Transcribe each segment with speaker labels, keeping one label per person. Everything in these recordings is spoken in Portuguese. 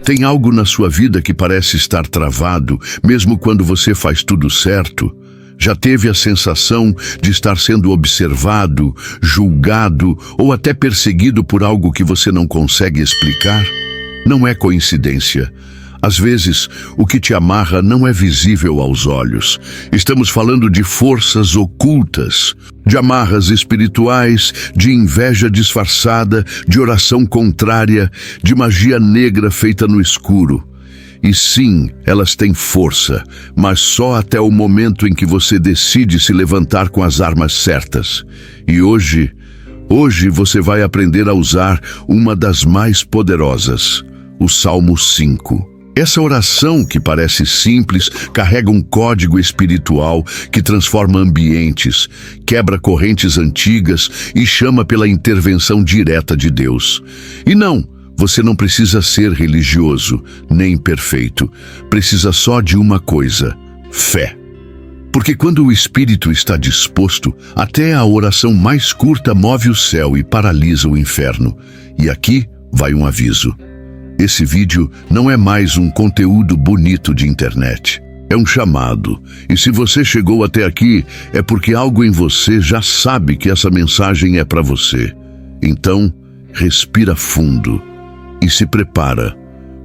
Speaker 1: Tem algo na sua vida que parece estar travado, mesmo quando você faz tudo certo? Já teve a sensação de estar sendo observado, julgado ou até perseguido por algo que você não consegue explicar? Não é coincidência. Às vezes, o que te amarra não é visível aos olhos. Estamos falando de forças ocultas, de amarras espirituais, de inveja disfarçada, de oração contrária, de magia negra feita no escuro. E sim, elas têm força, mas só até o momento em que você decide se levantar com as armas certas. E hoje você vai aprender a usar uma das mais poderosas, o Salmo 5. Essa oração, que parece simples, carrega um código espiritual que transforma ambientes, quebra correntes antigas e chama pela intervenção direta de Deus. E não, você não precisa ser religioso, nem perfeito. Precisa só de uma coisa: fé. Porque quando o espírito está disposto, até a oração mais curta move o céu e paralisa o inferno. E aqui vai um aviso. Esse vídeo não é mais um conteúdo bonito de internet. É um chamado. E se você chegou até aqui, é porque algo em você já sabe que essa mensagem é para você. Então, respira fundo e se prepara,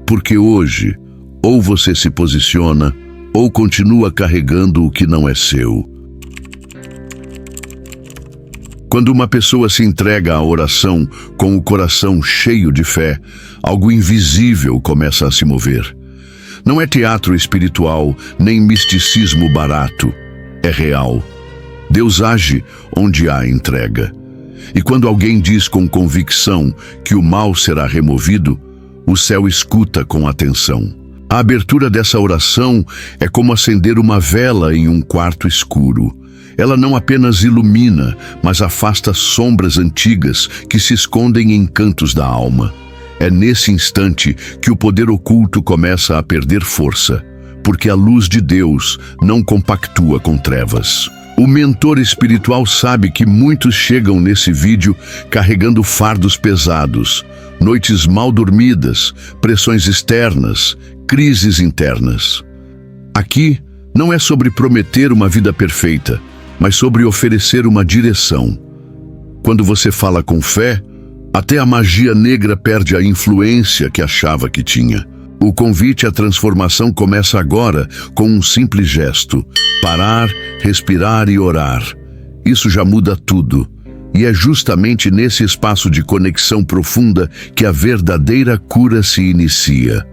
Speaker 1: porque hoje, ou você se posiciona, ou continua carregando o que não é seu. Quando uma pessoa se entrega à oração com o coração cheio de fé, algo invisível começa a se mover. Não é teatro espiritual, nem misticismo barato. É real. Deus age onde há entrega. E quando alguém diz com convicção que o mal será removido, o céu escuta com atenção. A abertura dessa oração é como acender uma vela em um quarto escuro. Ela não apenas ilumina, mas afasta sombras antigas que se escondem em cantos da alma. É nesse instante que o poder oculto começa a perder força, porque a luz de Deus não compactua com trevas. O mentor espiritual sabe que muitos chegam nesse vídeo carregando fardos pesados, noites mal dormidas, pressões externas, crises internas. Aqui não é sobre prometer uma vida perfeita, mas sobre oferecer uma direção. Quando você fala com fé, até a magia negra perde a influência que achava que tinha. O convite à transformação começa agora com um simples gesto: parar, respirar e orar. Isso já muda tudo. E é justamente nesse espaço de conexão profunda que a verdadeira cura se inicia.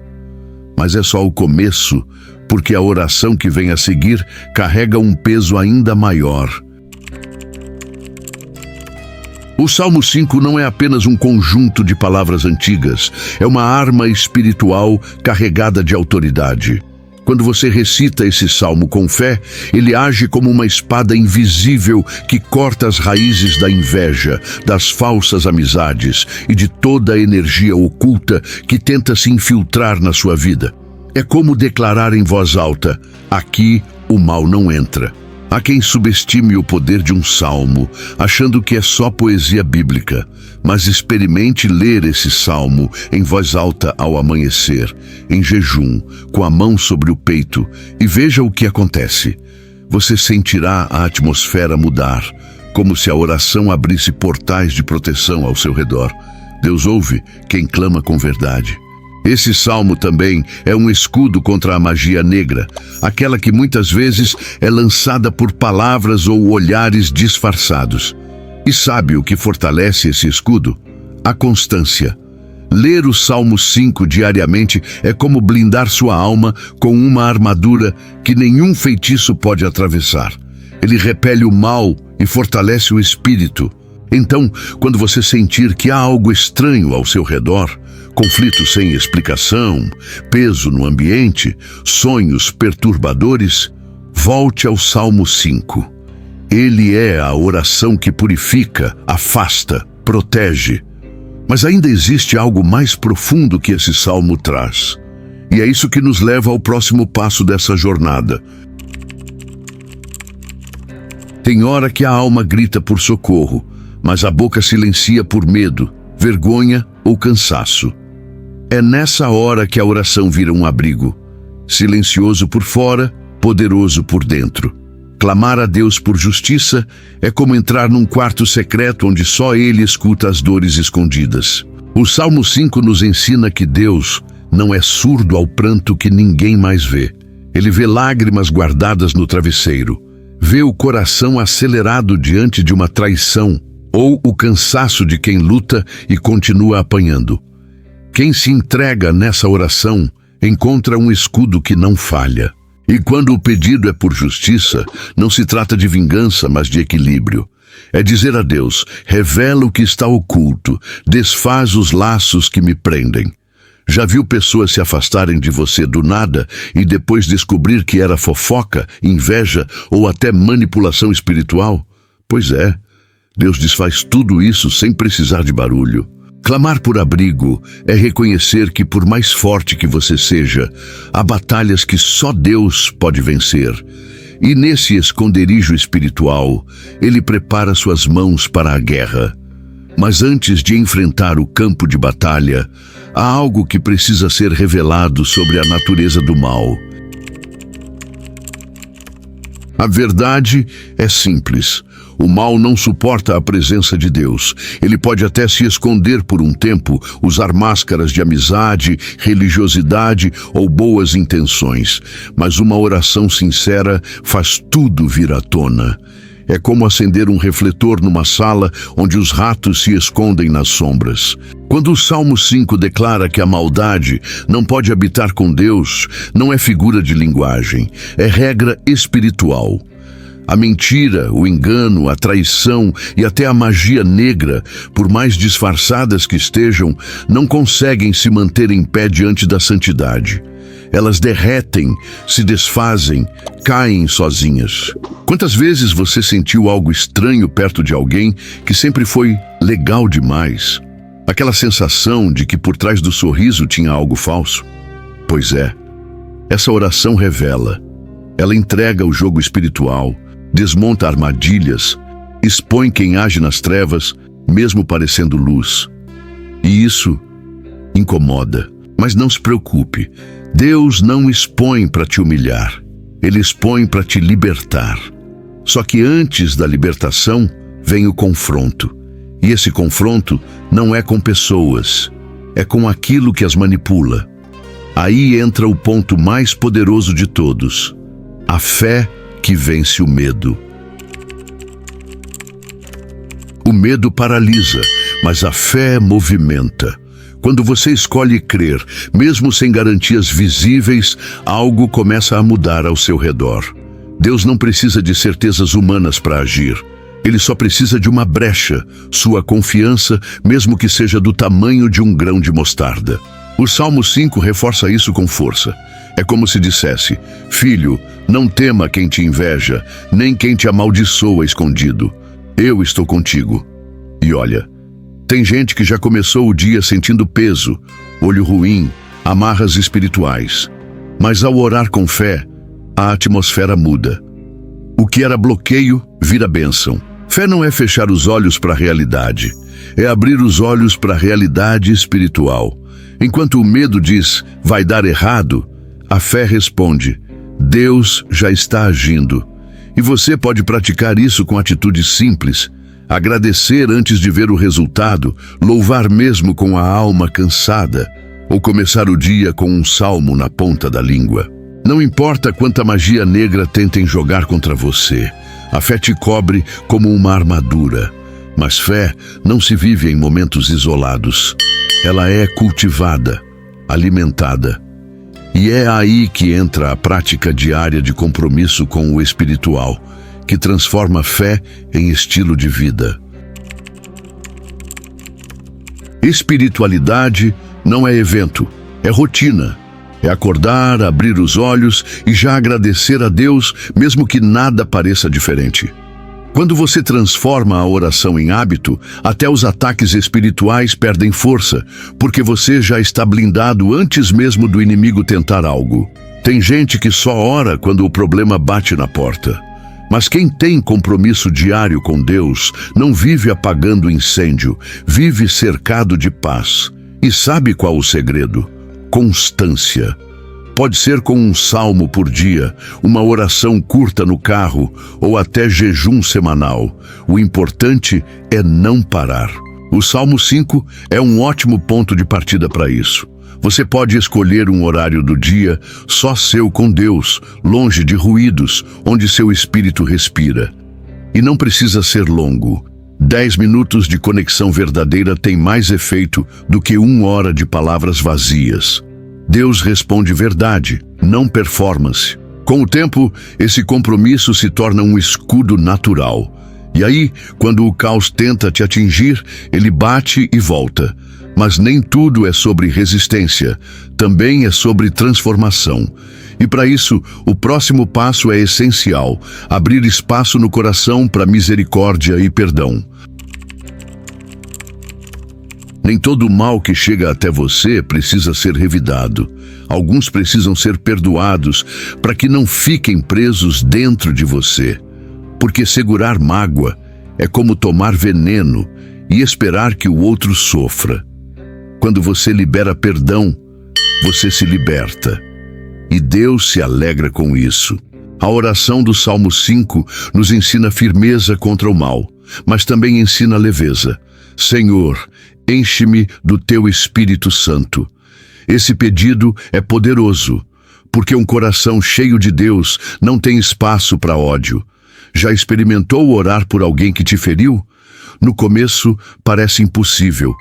Speaker 1: Mas é só o começo, porque a oração que vem a seguir carrega um peso ainda maior. O Salmo 5 não é apenas um conjunto de palavras antigas, é uma arma espiritual carregada de autoridade. Quando você recita esse salmo com fé, ele age como uma espada invisível que corta as raízes da inveja, das falsas amizades e de toda a energia oculta que tenta se infiltrar na sua vida. É como declarar em voz alta: aqui o mal não entra. Há quem subestime o poder de um salmo, achando que é só poesia bíblica. Mas experimente ler esse salmo em voz alta ao amanhecer, em jejum, com a mão sobre o peito, e veja o que acontece. Você sentirá a atmosfera mudar, como se a oração abrisse portais de proteção ao seu redor. Deus ouve quem clama com verdade. Esse salmo também é um escudo contra a magia negra, aquela que muitas vezes é lançada por palavras ou olhares disfarçados. E sabe o que fortalece esse escudo? A constância. Ler o Salmo 5 diariamente é como blindar sua alma com uma armadura que nenhum feitiço pode atravessar. Ele repele o mal e fortalece o espírito. Então, quando você sentir que há algo estranho ao seu redor, conflito sem explicação, peso no ambiente, sonhos perturbadores, volte ao Salmo 5. Ele é a oração que purifica, afasta, protege. Mas ainda existe algo mais profundo que esse salmo traz. E é isso que nos leva ao próximo passo dessa jornada. Tem hora que a alma grita por socorro, mas a boca silencia por medo, vergonha ou cansaço. É nessa hora que a oração vira um abrigo. Silencioso por fora, poderoso por dentro. Clamar a Deus por justiça é como entrar num quarto secreto onde só Ele escuta as dores escondidas. O Salmo 5 nos ensina que Deus não é surdo ao pranto que ninguém mais vê. Ele vê lágrimas guardadas no travesseiro, vê o coração acelerado diante de uma traição ou o cansaço de quem luta e continua apanhando. Quem se entrega nessa oração encontra um escudo que não falha. E quando o pedido é por justiça, não se trata de vingança, mas de equilíbrio. É dizer a Deus: revela o que está oculto, desfaz os laços que me prendem. Já viu pessoas se afastarem de você do nada e depois descobrir que era fofoca, inveja ou até manipulação espiritual? Pois é, Deus desfaz tudo isso sem precisar de barulho. Clamar por abrigo é reconhecer que, por mais forte que você seja, há batalhas que só Deus pode vencer. E nesse esconderijo espiritual, Ele prepara suas mãos para a guerra. Mas antes de enfrentar o campo de batalha, há algo que precisa ser revelado sobre a natureza do mal. A verdade é simples. O mal não suporta a presença de Deus. Ele pode até se esconder por um tempo, usar máscaras de amizade, religiosidade ou boas intenções. Mas uma oração sincera faz tudo vir à tona. É como acender um refletor numa sala onde os ratos se escondem nas sombras. Quando o Salmo 5 declara que a maldade não pode habitar com Deus, não é figura de linguagem, é regra espiritual. A mentira, o engano, a traição e até a magia negra, por mais disfarçadas que estejam, não conseguem se manter em pé diante da santidade. Elas derretem, se desfazem, caem sozinhas. Quantas vezes você sentiu algo estranho perto de alguém que sempre foi legal demais? Aquela sensação de que por trás do sorriso tinha algo falso? Pois é, essa oração revela. Ela entrega o jogo espiritual, desmonta armadilhas, expõe quem age nas trevas, mesmo parecendo luz. E isso incomoda. Mas não se preocupe, Deus não expõe para te humilhar, Ele expõe para te libertar. Só que antes da libertação vem o confronto. E esse confronto não é com pessoas, é com aquilo que as manipula. Aí entra o ponto mais poderoso de todos: a fé que vence o medo. O medo paralisa, mas a fé movimenta. Quando você escolhe crer, mesmo sem garantias visíveis, algo começa a mudar ao seu redor. Deus não precisa de certezas humanas para agir. Ele só precisa de uma brecha, sua confiança, mesmo que seja do tamanho de um grão de mostarda. O Salmo 5 reforça isso com força. É como se dissesse: filho, não tema quem te inveja, nem quem te amaldiçoa escondido. Eu estou contigo. E olha, tem gente que já começou o dia sentindo peso, olho ruim, amarras espirituais. Mas ao orar com fé, a atmosfera muda. O que era bloqueio vira bênção. Fé não é fechar os olhos para a realidade, é abrir os olhos para a realidade espiritual. Enquanto o medo diz, vai dar errado, a fé responde, Deus já está agindo. E você pode praticar isso com atitudes simples: agradecer antes de ver o resultado, louvar mesmo com a alma cansada, ou começar o dia com um salmo na ponta da língua. Não importa quanta magia negra tentem jogar contra você, a fé te cobre como uma armadura. Mas fé não se vive em momentos isolados. Ela é cultivada, alimentada. E é aí que entra a prática diária de compromisso com o espiritual, que transforma a fé em estilo de vida. Espiritualidade não é evento, é rotina. É acordar, abrir os olhos e já agradecer a Deus, mesmo que nada pareça diferente. Quando você transforma a oração em hábito, até os ataques espirituais perdem força, porque você já está blindado antes mesmo do inimigo tentar algo. Tem gente que só ora quando o problema bate na porta. Mas quem tem compromisso diário com Deus não vive apagando incêndio, vive cercado de paz. E sabe qual o segredo? Constância. Pode ser com um salmo por dia, uma oração curta no carro ou até jejum semanal. O importante é não parar. O Salmo 5 é um ótimo ponto de partida para isso. Você pode escolher um horário do dia só seu com Deus, longe de ruídos, onde seu espírito respira. E não precisa ser longo. 10 minutos de conexão verdadeira tem mais efeito do que 1 hora de palavras vazias. Deus responde verdade, não performance. Com o tempo, esse compromisso se torna um escudo natural. E aí, quando o caos tenta te atingir, ele bate e volta. Mas nem tudo é sobre resistência, também é sobre transformação. E para isso, o próximo passo é essencial: abrir espaço no coração para misericórdia e perdão. Nem todo o mal que chega até você precisa ser revidado. Alguns precisam ser perdoados para que não fiquem presos dentro de você. Porque segurar mágoa é como tomar veneno e esperar que o outro sofra. Quando você libera perdão, você se liberta. E Deus se alegra com isso. A oração do Salmo 5 nos ensina firmeza contra o mal, mas também ensina leveza. Senhor, enche-me do teu Espírito Santo. Esse pedido é poderoso, porque um coração cheio de Deus não tem espaço para ódio. Já experimentou orar por alguém que te feriu? No começo parece impossível,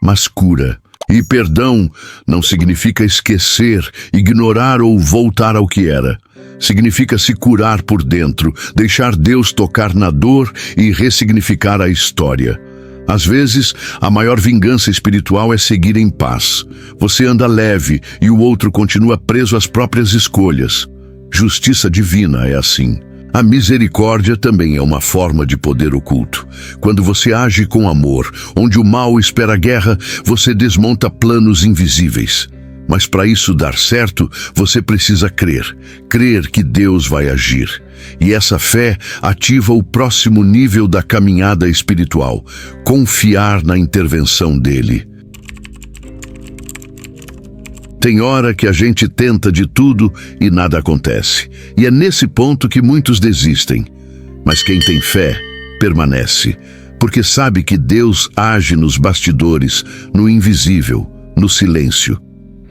Speaker 1: mas cura. E perdão não significa esquecer, ignorar ou voltar ao que era. Significa se curar por dentro, deixar Deus tocar na dor e ressignificar a história. Às vezes, a maior vingança espiritual é seguir em paz. Você anda leve e o outro continua preso às próprias escolhas. Justiça divina é assim. A misericórdia também é uma forma de poder oculto. Quando você age com amor, onde o mal espera guerra, você desmonta planos invisíveis. Mas para isso dar certo, você precisa crer. Crer que Deus vai agir. E essa fé ativa o próximo nível da caminhada espiritual. Confiar na intervenção dele. Tem hora que a gente tenta de tudo e nada acontece. E é nesse ponto que muitos desistem. Mas quem tem fé, permanece. Porque sabe que Deus age nos bastidores, no invisível, no silêncio.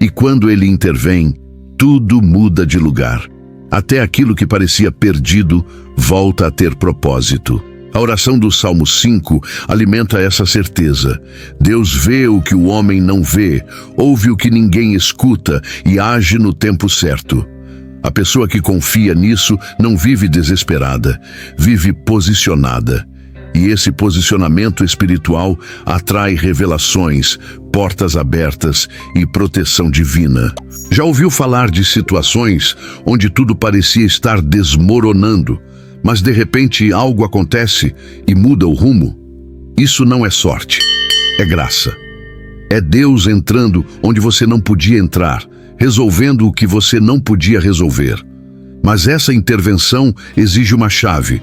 Speaker 1: E quando ele intervém, tudo muda de lugar. Até aquilo que parecia perdido volta a ter propósito. A oração do Salmo 5 alimenta essa certeza. Deus vê o que o homem não vê, ouve o que ninguém escuta e age no tempo certo. A pessoa que confia nisso não vive desesperada, vive posicionada. E esse posicionamento espiritual atrai revelações, portas abertas e proteção divina. Já ouviu falar de situações onde tudo parecia estar desmoronando, mas de repente algo acontece e muda o rumo? Isso não é sorte, é graça. É Deus entrando onde você não podia entrar, resolvendo o que você não podia resolver. Mas essa intervenção exige uma chave: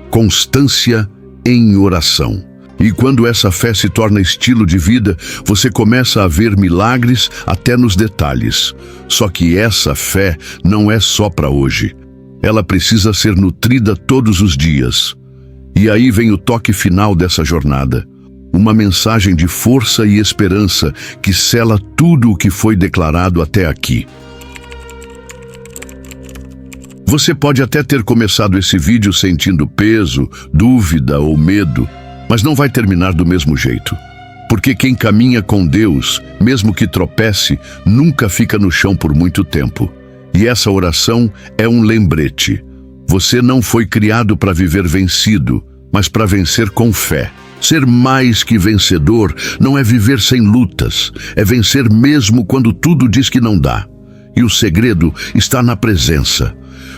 Speaker 1: constância em oração. E quando essa fé se torna estilo de vida, você começa a ver milagres até nos detalhes. Só que essa fé não é só para hoje. Ela precisa ser nutrida todos os dias. E aí vem o toque final dessa jornada. Uma mensagem de força e esperança que sela tudo o que foi declarado até aqui. Você pode até ter começado esse vídeo sentindo peso, dúvida ou medo, mas não vai terminar do mesmo jeito. Porque quem caminha com Deus, mesmo que tropece, nunca fica no chão por muito tempo. E essa oração é um lembrete. Você não foi criado para viver vencido, mas para vencer com fé. Ser mais que vencedor não é viver sem lutas, é vencer mesmo quando tudo diz que não dá. E o segredo está na presença.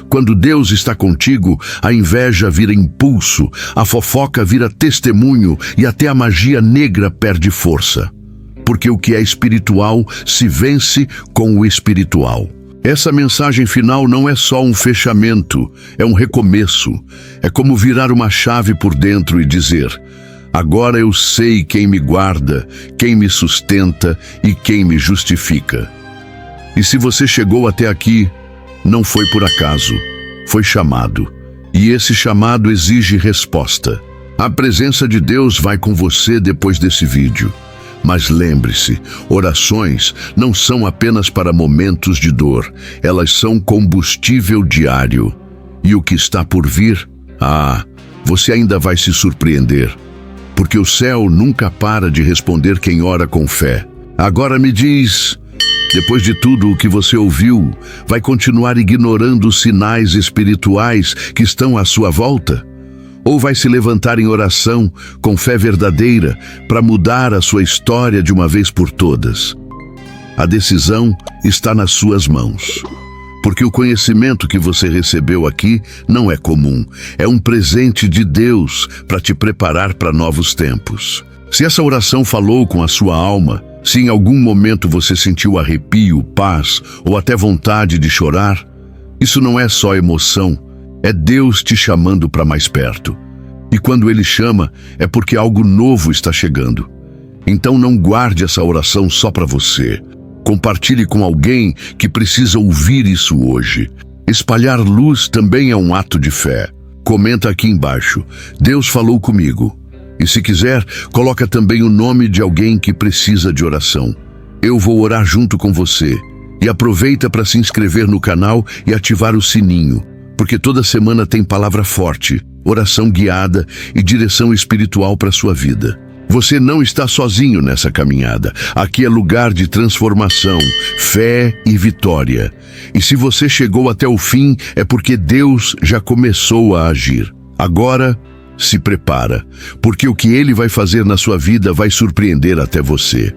Speaker 1: Quando Deus está contigo, a inveja vira impulso, a fofoca vira testemunho e até a magia negra perde força. Porque o que é espiritual se vence com o espiritual. Essa mensagem final não é só um fechamento, é um recomeço. É como virar uma chave por dentro e dizer: Agora eu sei quem me guarda, quem me sustenta e quem me justifica. E se você chegou até aqui, não foi por acaso, foi chamado. E esse chamado exige resposta. A presença de Deus vai com você depois desse vídeo. Mas lembre-se, orações não são apenas para momentos de dor, elas são combustível diário. E o que está por vir? Você ainda vai se surpreender. Porque o céu nunca para de responder quem ora com fé. Agora me diz, depois de tudo o que você ouviu, vai continuar ignorando os sinais espirituais que estão à sua volta? Ou vai se levantar em oração, com fé verdadeira, para mudar a sua história de uma vez por todas? A decisão está nas suas mãos. Porque o conhecimento que você recebeu aqui não é comum. É um presente de Deus para te preparar para novos tempos. Se essa oração falou com a sua alma, se em algum momento você sentiu arrepio, paz ou até vontade de chorar, isso não é só emoção, é Deus te chamando para mais perto. E quando Ele chama, é porque algo novo está chegando. Então não guarde essa oração só para você. Compartilhe com alguém que precisa ouvir isso hoje. Espalhar luz também é um ato de fé. Comenta aqui embaixo, Deus falou comigo. E se quiser, coloca também o nome de alguém que precisa de oração. Eu vou orar junto com você. E aproveita para se inscrever no canal e ativar o sininho, porque toda semana tem palavra forte, oração guiada e direção espiritual para a sua vida. Você não está sozinho nessa caminhada. Aqui é lugar de transformação, fé e vitória. E se você chegou até o fim, é porque Deus já começou a agir. Agora, se prepara, porque o que Ele vai fazer na sua vida vai surpreender até você.